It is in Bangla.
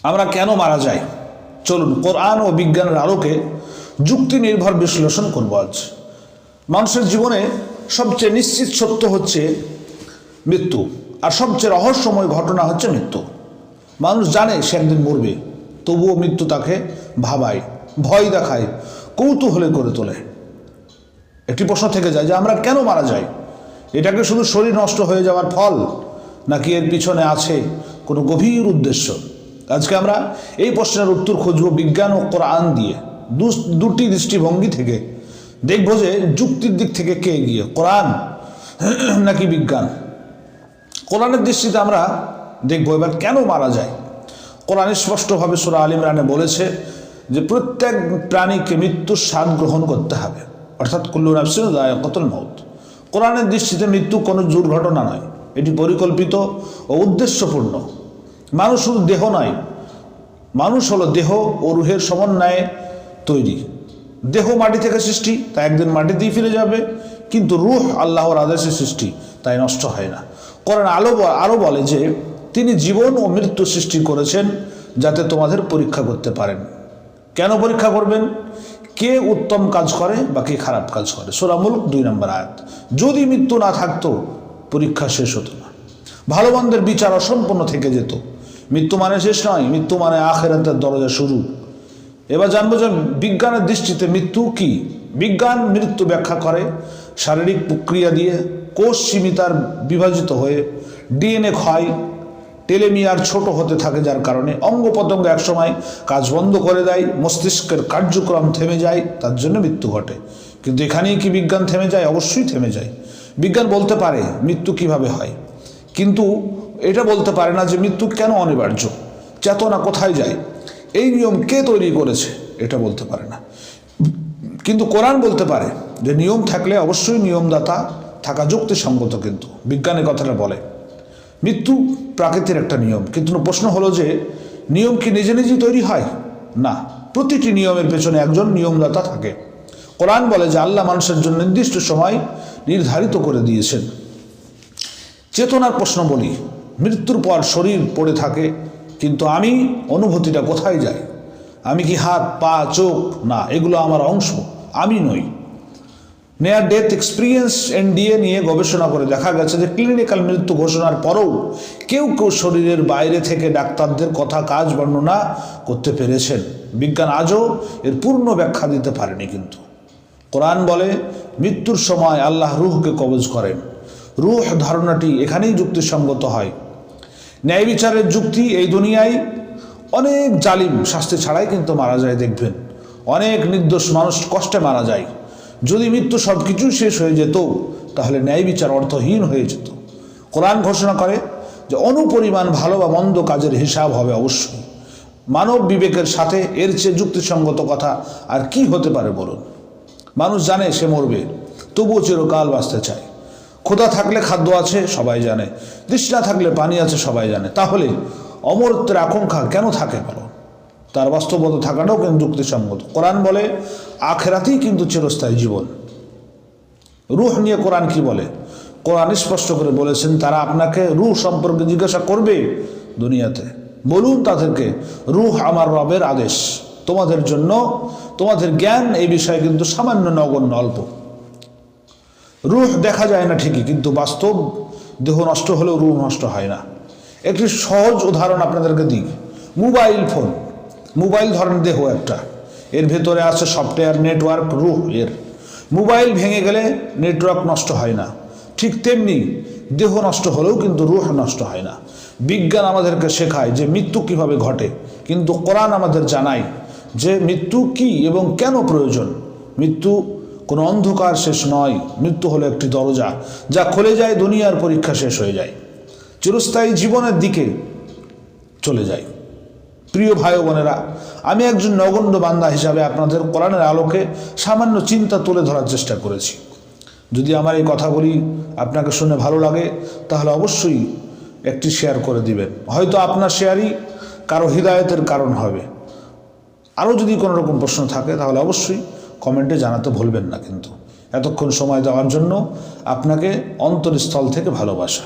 আমরা কেন মারা যাই? চলুন কোরআন ও বিজ্ঞানের আলোকে যুক্তি নির্ভর বিশ্লেষণ করব আজ। মানুষের জীবনে সবচেয়ে নিশ্চিত সত্য হচ্ছে মৃত্যু, আর সবচেয়ে রহস্যময় ঘটনা হচ্ছে মৃত্যু। মানুষ জানে সে একদিন মরবে, তবুও মৃত্যু তাকে ভাবায়, ভয় দেখায়, কৌতূহলে করে তোলে। একটি প্রশ্ন থেকে যায় যে আমরা কেন মারা যাই? এটাকে শুধু শরীর নষ্ট হয়ে যাওয়ার ফল, নাকি এর পিছনে আছে কোনো গভীর উদ্দেশ্য? আজকে আমরা এই প্রশ্নের উত্তর খুঁজব বিজ্ঞান ও কোরআন দিয়ে। দুটি দৃষ্টিভঙ্গি থেকে দেখব যে যুক্তির দিক থেকে কে এগিয়ে, কোরআন নাকি বিজ্ঞান। কোরআনের দৃষ্টিতে আমরা দেখব এবার কেন মারা যায়। কোরআন স্পষ্টভাবে সূরা আল ইমরানে বলেছে যে প্রত্যেক প্রাণীকে মৃত্যুর স্বাদ গ্রহণ করতে হবে, অর্থাৎ কুল্লু নাফসিন যায়কাতুল মউত। কোরআনের দৃষ্টিতে মৃত্যু কোনো দুর্ঘটনা নয়, এটি পরিকল্পিত ও উদ্দেশ্যপূর্ণ। মানুষ শুধু দেহ নয়, মানুষ হলো দেহ ও রুহের সমন্বয়ে তৈরি। দেহ মাটি থেকে সৃষ্টি, তাই একদিন মাটিতেই ফিরে যাবে, কিন্তু রুহ আল্লাহর আদেশে সৃষ্টি, তাই নষ্ট হয় না। কোরআন আরও বলে যে তিনি জীবন ও মৃত্যু সৃষ্টি করেছেন যাতে তোমাদের পরীক্ষা করতে পারেন। কেন পরীক্ষা করবেন? কে উত্তম কাজ করে বা কে খারাপ কাজ করে। সূরা মুলক 2 নম্বর আয়াত। যদি মৃত্যু না থাকতো পরীক্ষা শেষ হতো না, ভালো মন্দের বিচার অসম্পূর্ণ থেকে যেত। মৃত্যু মানে শেষ নয়, মৃত্যু মানে আখিরাতের দরজা শুরু। এবার জানবো যে বিজ্ঞানের দৃষ্টিতে মৃত্যু কি। বিজ্ঞান মৃত্যু ব্যাখ্যা করে শারীরিক প্রক্রিয়া দিয়ে। কোষ সীমিতার বিভাজিত হয়ে ডিএনএ ক্ষয়, টেলোমিয়ার ছোট হতে থাকে, যার কারণে অঙ্গ প্রত্যঙ্গ একসময় কাজ বন্ধ করে দেয়, মস্তিষ্কের কার্যক্রম থেমে যায়, তার জন্য মৃত্যু ঘটে। কিন্তু এখানেই কি বিজ্ঞান থেমে যায়? অবশ্যই থেমে যায়। বিজ্ঞান বলতে পারে মৃত্যু কিভাবে হয়, কিন্তু এটা বলতে পারে না যে মৃত্যু কেন অনিবার্য, চেতনা কোথায় যায়, এই নিয়ম কে তৈরি করেছে, এটা বলতে পারে না। কিন্তু কোরআন বলতে পারে যে নিয়ম থাকলে অবশ্যই নিয়মদাতা থাকা যুক্তিসঙ্গত। কিন্তু বিজ্ঞানের কথাটা বলে মৃত্যু প্রাকৃতিক একটা নিয়ম। কিন্তু প্রশ্ন হলো যে নিয়ম কি নিজে নিজেই তৈরি হয়? না, প্রতিটি নিয়মের পেছনে একজন নিয়মদাতা থাকে। কোরআন বলে যে আল্লাহ মানুষের জন্য নির্দিষ্ট সময় নির্ধারিত করে দিয়েছেন। চেতনার প্রশ্ন বলি, মৃত্যুর পর শরীর পড়ে থাকে, কিন্তু আমি অনুভূতিটা কোথায় যায়? আমি কি হাত, পা, চোখ? না, এগুলো আমার অংশ, আমি নই। নেয়ার ডেথ এক্সপিরিয়েন্স এনডিএ নিয়ে গবেষণা করে দেখা গেছে যে ক্লিনিক্যাল মৃত্যু ঘোষণার পরেও কেউ কেউ শরীরের বাইরে থেকে ডাক্তারদের কথা কাজ বর্ণনা করতে পেরেছেন। বিজ্ঞান আজও এর পূর্ণ ব্যাখ্যা দিতে পারেনি। কিন্তু কোরআন বলে মৃত্যুর সময় আল্লাহ রুহকে কবজ করেন। রুহ ধারণাটি এখানেই যুক্তিসঙ্গত হয়। ন্যায় বিচারের যুক্তি, এই দুনিয়ায় অনেক জালিম শাস্তি ছাড়াই কিন্তু মারা যায়। দেখবেন অনেক নির্দোষ মানুষ কষ্টে মারা যায়। যদি মৃত্যু সব কিছু শেষ হয়ে যেত তাহলে ন্যায় বিচার অর্থহীন হয়ে যেত। কোরআন ঘোষণা করে যে অনুপরিমাণ ভালো বা মন্দ কাজের হিসাব হবে অবশ্যই। মানব বিবেকের সাথে এর চেয়ে যুক্তিসঙ্গত কথা আর কি হতে পারে বলুন? মানুষ জানে সে মরবে, তবুও চিরকাল বাঁচতে চায়। ক্ষুধা থাকলে খাদ্য আছে, সবাই জানে। তৃষ্ণা থাকলে পানি আছে, সবাই জানে। তাহলে অমরত্বের আকাঙ্ক্ষা কেন থাকে বলো? তার বাস্তবতা থাকাটাও কিন্তু যুক্তিসঙ্গত। কোরআন বলে আখেরাতেই কিন্তু চিরস্থায়ী জীবন। রুহ নিয়ে কোরআন কি বলে? কোরআন স্পষ্ট করে বলেছেন তারা আপনাকে রুহ সম্পর্কে জিজ্ঞাসা করবে দুনিয়াতে। বলুন তাদেরকে, রুহ আমার রবের আদেশ তোমাদের জন্য। তোমাদের জ্ঞান এই বিষয়ে কিন্তু সামান্য নগণ্য, অল্প। রুহ দেখা যায় না ঠিকই, কিন্তু বাস্তব দেহ নষ্ট হলেও রুহ নষ্ট হয় না। একটি সহজ উদাহরণ আপনাদেরকে দিই। মোবাইল ফোন, মোবাইল ধরেন দেহ একটা, এর ভেতরে আছে সফটওয়্যার, নেটওয়ার্ক, রুহ এর। মোবাইল ভেঙে গেলে নেটওয়ার্ক নষ্ট হয় না, ঠিক তেমনি দেহ নষ্ট হলেও কিন্তু রুহ নষ্ট হয় না। বিজ্ঞান আমাদেরকে শেখায় যে মৃত্যু কিভাবে ঘটে, কিন্তু কোরআন আমাদের জানায় যে মৃত্যু কি এবং কেন প্রয়োজন। মৃত্যু কোনো অন্ধকার শেষ নয়, মৃত্যু হলো একটি দরজা, যা খুলে যায় দুনিয়ার পরীক্ষা শেষ হয়ে যায়, চিরস্থায়ী জীবনের দিকে চলে যায়। প্রিয় ভাই ও বোনেরা, আমি একজন নগণ্য বান্দা হিসাবে আপনাদের কোরআনের আলোকে সামান্য চিন্তা তুলে ধরার চেষ্টা করেছি। যদি আমার এই কথাগুলি আপনাকে শুনে ভালো লাগে তাহলে অবশ্যই একটি শেয়ার করে দিবেন। হয়তো আপনার শেয়ারই কারো হৃদায়তের কারণ হবে। আরও যদি কোনো রকম প্রশ্ন থাকে তাহলে অবশ্যই কমেন্টে জানাতে ভুলবেন না। কিন্তু এতক্ষণ সময় দেওয়ার জন্য আপনাকে অন্তরস্থল থেকে ভালোবাসা।